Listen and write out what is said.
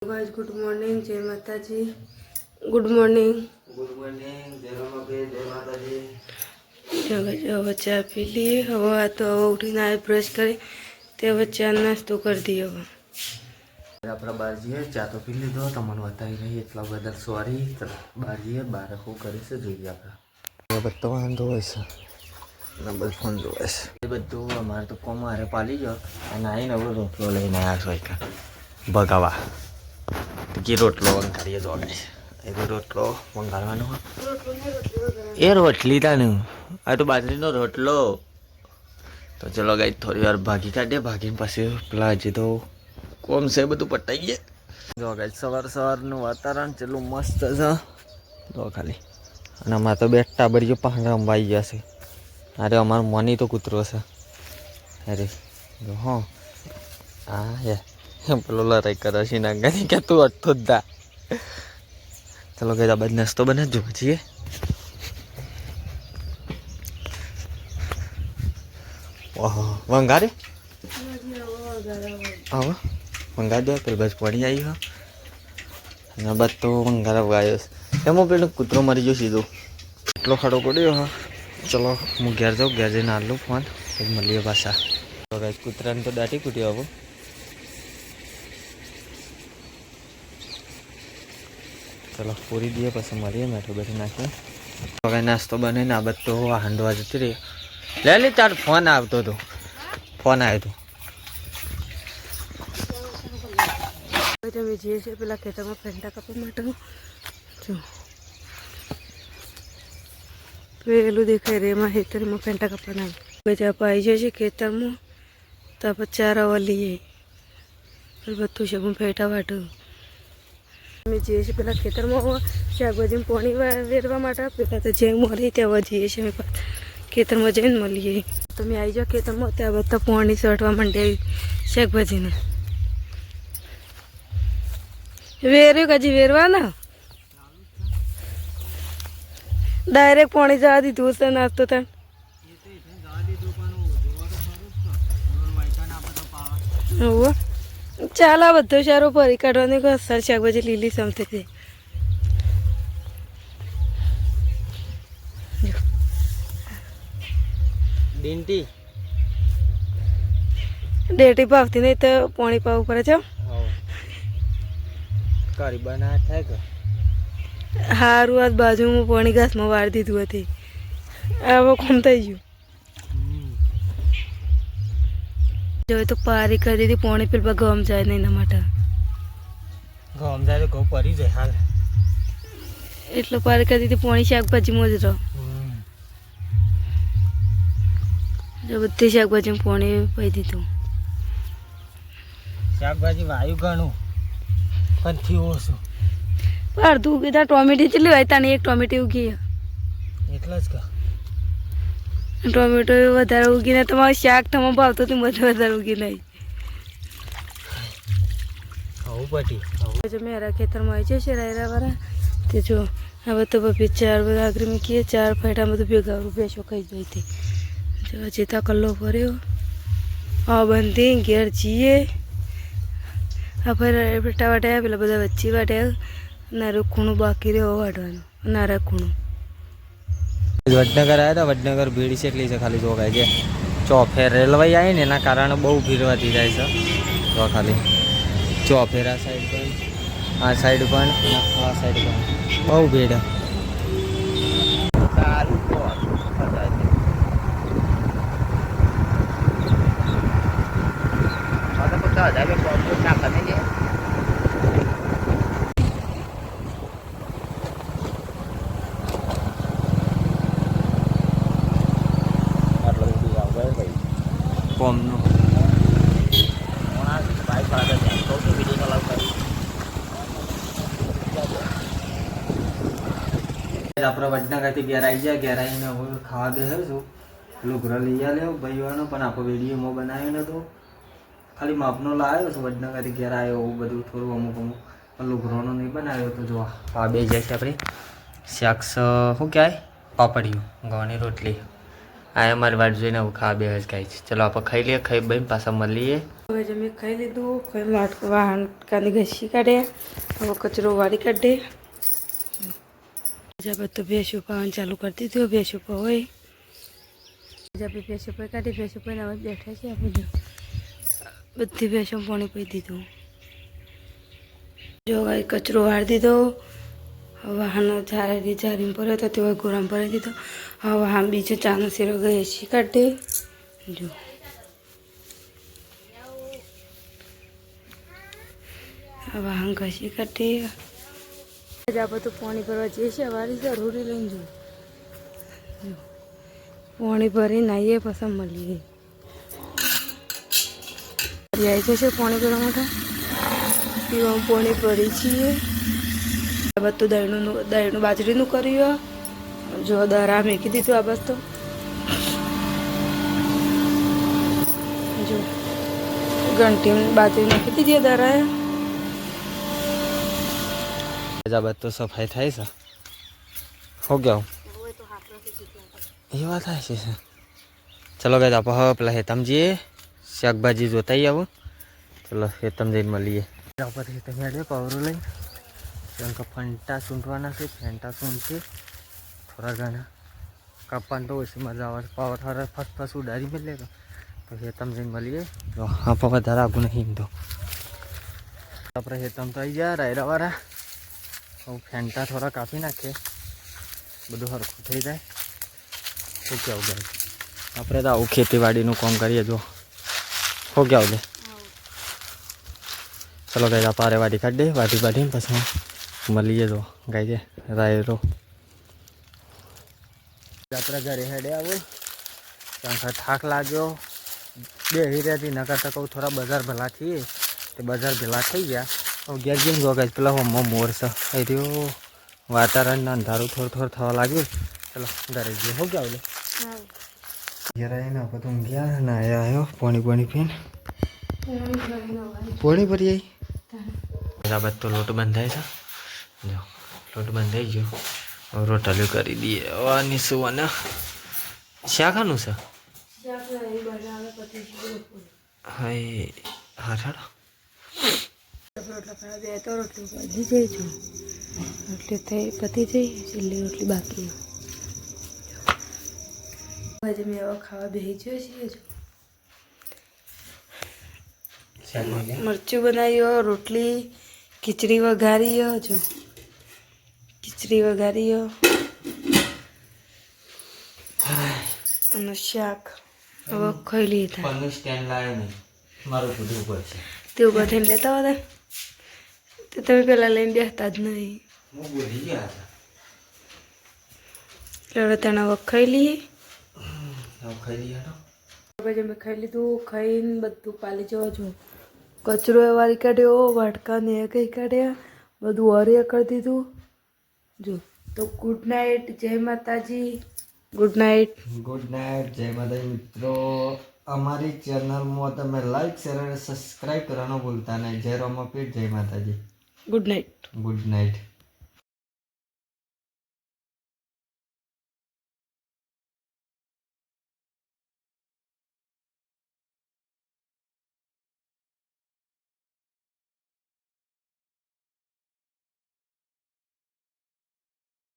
Guys good morning जय माता जी। Good morning जय रमाबेन जय माता जी। હવે ચા પી લીએ। હવે આ તો હવે ઉઠીને આ બ્રશ કરી તે હવે ચા નાસ્તો કરી દઈએ। હવે આપણા બહાર જઈએ, ચા તો પી લીધો, તમને બતાવી રહી એટલા બધા સોરી। બહાર જઈએ, બહાર શું કરે છે જોઈએ આપણે। બધો વાંધો હોય છે અને બધું ફોન જોવે છે એ બધું અમારે તો કોમ મારે પાલી ગયો અને આવીને હવે રોટલો લઈને આવ્યા છો એક ભગાવા કે રોટલો વંગારીએ દોડે છે એ રોટલો વંગારવાનો એ રોટલી તાને આ તો બાજરીનો રોટલો। તો ચલો ગાઈ થોડી વાર ભાગી કાઢીએ, ભાગીને પછી પેલા હજી તો કોમ છે બધું પટાઈએ। જો ગાઈ સવારનું વાતાવરણ ચેટલું મસ્ત છે જો ખાલી। અને અમારે તો બે ટાબરીઓ પાંગડા અંબાઈ ગયા છે। અરે અમારો મની તો કૂતરો છે અરે જો હા હા પેલો લડાઈ કરે છે નાંગાની કે તું અટતો જ દા। ચલો ગાઈ આ બાદ નાસ્તો બનાવજો છીએ। ઓહો વંગારે આવો વંગાર દો પેલી બસ પડી આવી હા અને બસ તો વંગારા વાયો છે એમાં પેલો કૂતરો મરી ગયો સીધો એટલો ખાડો પડ્યો હા। ચલો હું ઘેર જાઉં, ઘેર જઈને આલું ફોન મળીએ પાછા। તો ગાઈસ કૂતરાને તો દાટી કૂટ્યો હવે। ચલો પૂરી દઈએ પછી મળીએ, મેઠો બેઠી નાખીએ। હવે નાસ્તો બનાવીને આ બધું તો હાંડવા જતી રહી। લે લે તાર ફોન આવતો હતો, ફોન આવ્યો હતો। તમે જઈએ છીએ પેલા ખેતરમાં પેંડા કાપવા માટે। જો પેલું દેખાય રે એમાં ખેતરમાં પેંડા કાપવાના બધા પાઈ જાય છે ખેતરમાં। તો આપણે ચારા વાલીએ બધું છે હું ફેટા વાટું। અમે જઈએ છીએ પેલા ખેતરમાં શાકભાજી પાણી વેરવા માટે। પેલા તો જે મળીએ ત્યાં જઈએ છીએ અમે ખેતરમાં જઈને મળીએ। તમે આવી જાઓ ખેતરમાં, ત્યાં બધા પાણી સટવા માંડે શાકભાજીને વેર્યું હજી વેરવાના ડાયરેક્ટ પાણી જવા દીધું છે નાસ્તો ત્યાં। ચાલ આ બધો સારો ભરી કાઢવાની સર શાકભાજી લીલી સમથે છે। ડેટી ભાવતી નહીં તો પાણી પાવું પડે છે। સારું આ બાજુમાં પાણી ઘાસમાં વાળી દીધું હતી, આવો કોમ થઈ ગયું। જો તો પારી કરી દીધી પાણી પેલા ગમ જાય નહીં એના માટે। ગમ જાય તો ઘઉં પડી જાય હાલ એટલે પારી કરી દીધી પાણી શાકભાજીમાં જ રહો। જો બધી શાકભાજીમાં પાણી પાઈ દીધું। શાકભાજી વાયુ ઘણું પણ થયું ઓછું અડધું ઉગી ત્યાં ટોમેટી કેટલી હોય તાની એક ટોમેટી ઉગી એટલે જ કા ટોમેટો વધારે ઉગીને તમારે શાક તમારે ભાવતો હતું બધું વધારે ઉગી નહીં। આવું પટી જો મેરા ખેતરમાં આવી જશે રાયરાવાળા તે જો હવે તો બપી ચાર બધા આગળ મૂકીએ, ચાર ફાયટા બધું ભેગા બેસો ખાઈ જાય હતી। જો જેતા કલ્લો ભર્યો હા બંધી ઘેર જઈએ। આ ફેર ફેટા વાટ્યા પેલા બધા વચ્ચે વાટ્યા, નારું ખૂણું બાકી રહ્યો વાટવાનું નારા ખૂણું। વડનગર આવ્યા હતા, વડનગર ભીડ છે એટલી છે ખાલી જો ગાય છે ચોફેર રેલવાઈ આવી ને એના કારણે બહુ ભીડ વધી જાય છે। તો ખાલી ચોફેર આ સાઈડ પણ આ સાઈડ પણ આ સાઈડ પણ બહુ ભીડ। કોમનું આપણે વડનગરથી ઘેર આવી ગયા, ઘેર આવીને હવે ખાવા બેસું લુગરો લઈ આવ્યો ભાઈઓનો, પણ આપણે વિડીયોમાં બનાવ્યો નહોતો, ખાલી માપનો લાવ્યો છું। વડનગરથી ઘેર આવ્યો એવું બધું થોડું અમુક પણ લુગરોનો નહીં બનાવ્યો તો જો આ બે જાય છે આપણે શાક શું કહેવાય પાપડિયું ઘઉંની રોટલી। આ અમારી વાટ જોઈને હું ખાવા બે જ ખાઈ છે। ચલો આપણે ખાઈ લઈએ, ખાઈ બહીને પાછા મળીએ। હવે જમી ખાઈ લીધું, ખાઈ વાહન કાંદી ઘસી કાઢ્યા, હવે કચરો વાળી કાઢે. બીજા બધું ભેંસો પાવાનું ચાલુ કરી દીધું. ભેંસો હોય આપણે ભેંસો પાઈ કાઢી, ભેંસો પાઈને હવે બેઠા છીએ આપણે. બધી ભેંસો પાણી પી દીધું. જો ભાઈ કચરો વાળી દીધો. વાહન જારીમાં પડ્યો હતો તે ગોરામ ભરી દીધો. હવે વાહન બીજો ચાનો શેરો ઘસી કાઢે. જો વાહન ઘસી કાઢીએ. આ બધું પાણી ભરવા જઈએ છીએ. વારી જરૂરી લઈને જો પાણી ભરી નાહીએ પછી મળીએ. આવી જશે પાણી ભરવા માટે. પીવાનું પાણી ભરી છીએ. બધું દહીંનું બાજરીનું કર્યું. જો દરા મેકી દીધું. આ બસ તો જો ઘંટી બાજરી નાખી દીધી દરાએ. બધું સફાઈ થાય છે. હો ગયા એ વાત થાય છે. ચલો ગાય આપણે હવે પેલા હેતમ જઈએ, શાકભાજી જોતા આવું. ચલો હેતમ જઈને મળીએ. પછી હેતમ હેડે પાવરો લઈને કેમ કે ફંટા સૂંટવાના છે. ફેંટા સૂંટશે થોડા ઘણા કાપવાનું તો ઓછી મજા આવે. પાવર હારે ફસ ઉડાડી મળે તો હેતમ જઈને મળીએ. તો હા પણ વધારે આગું નહીં તો આપણે હેતમ તો આવી ગયા રાયરાવાળા. ફેંટા થોડા કાપી નાખીએ, બધું સરખું થઈ જાય. શું કેવું ગાય આપણે તો આવું ખેતીવાડીનું કામ કરીએ. જો હો ક્યાં આવડે. ચલો ગાય આપણે આરે વાડી કાઢી દે. વાડી વાડીને પછી મળીએ. તો ગાય છે રાયરો આપણે ઘરે હેડે આવું. ત્યાં થાક લાગ્યો બે હીરેથી ન કરતા કહું થોડા બજાર ભલા થઈએ. તે બજાર ભેલા થઈ ગયા. ઘેર જેમ જો ગાય પેલા હોમમાં મોર છે એ રહ્યો. વાતાવરણના અંધારું થોડું થોડું થવા લાગ્યું. ચલો ઘરે જઈએ. હો ગયા આવડે ઘેર આવીને આપણે તો ઊંઘ્યા ને આવ્યો. પાણી પીને પાણી ભરી આવી. બરાબર તો લોટ બંધાય છે. જો લોટ બંધાઈ ગયો. રોટલીઓ કરી દઈએ. આની સુવાના શાકાનું છે. હા હા ઠાડો રોટલી પતી જાય છું. રોટલી થઈ પતી જઈ. છેલ્લી રોટલી બાકી. આજે મેં હવે ખાવા બેસી ગયો છીએ. મરચું બનાવ્યો, રોટલી, ખીચડી વઘારીયો. જો ખીચડી વઘારીયો અને શાક. હવે ખાઈ લીધા. સ્ટેન્ડ લાવે નહીં મારું બધું પડશે. તે ઉભા થઈને લેતા હતા તો તમે પેલા લઈને બેસતા જ નહીં. હું બોલી ગયા એટલે તેને હવે ખાઈ લઈએ. ખાઈ લઈએ. પછી મેં ખાઈ લીધું. ખાઈને બધું પાલી જવા જો કચરો એ વારી કાઢ્યો. વાટકાને એ કંઈ કાઢ્યા. બધું હરિયા કરી દીધું. જો તો ગુડ નાઇટ. જય માતાજી. Good night. Good night. જય માતાજી મિત્રો. અમારી ચેનલમાં તમે લાઈક શેર અને સબસ્ક્રાઈબ કરવાનું ભૂલતા નહીં. જય રોમાપીઠ. જય માતાજી. Good night. Good night.